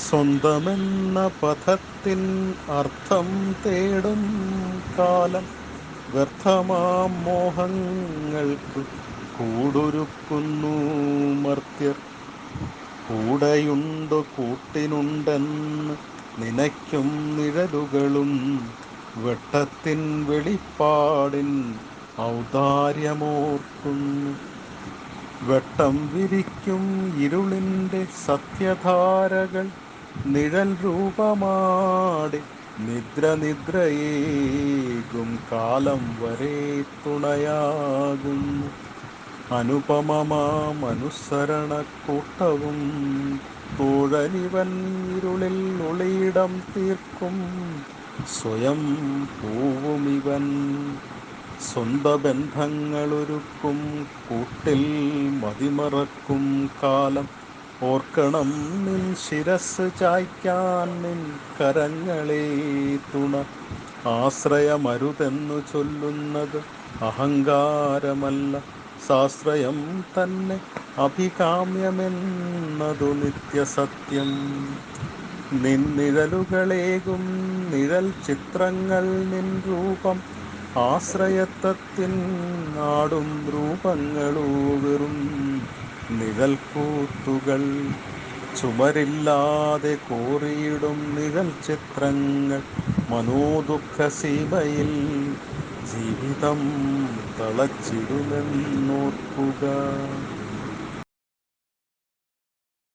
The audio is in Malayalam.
സ്വന്തമെന്ന പദത്തിൻ അർത്ഥം തേടും കാലം വ്യർത്ഥമാം മോഹങ്ങൾക്ക് കൂടൊരുക്കുന്നു മർത്യർ. കൂടെയുണ്ടു കൂട്ടിനുണ്ടെന്ന് നനയ്ക്കും നിഴലുകളും വെട്ടത്തിൻ വെളിപ്പാടിൻ ഔദാര്യമോർക്കുന്നു. വെട്ടം വിരിക്കും ഇരുളിൻ്റെ സത്യധാരകൾ നിഴൽ രൂപമാടി നിദ്രയേകും കാലം വരെ തുണയാകുന്നു. അനുപമമാമനുസരണക്കൂട്ടവും തോഴനിവൻ ഇരുളിൽ ഒളിയിടം തീർക്കും സ്വയം പൂവുമിവൻ. സ്വന്ത ബന്ധങ്ങളൊരുക്കും കൂട്ടിൽ മതിമറക്കും കാലം ഓർക്കണം നിൻ ശിരസ് ചായ്ക്കാൻ നിൻ കരങ്ങളെ തുണ. ആശ്രയമരുതെന്നു ചൊല്ലുന്നത് അഹങ്കാരമല്ല, സാശ്രയം തന്നെ അഭികാമ്യമെന്നതു നിത്യസത്യം. നിന്നിഴലുകളേകും നിഴൽ ചിത്രങ്ങൾ നിൻ രൂപം ആശ്രയത്വത്തിൻ ആടും രൂപങ്ങളോ വെറും നിഴൽക്കൂത്തുകൾ. ചുമരില്ലാതെ കോറിയിടും നിഴൽ ചിത്രങ്ങൾ മനോദുഃഖസീമയിൽ ജീവിതം തളച്ചിടുമെന്നോർക്കുക.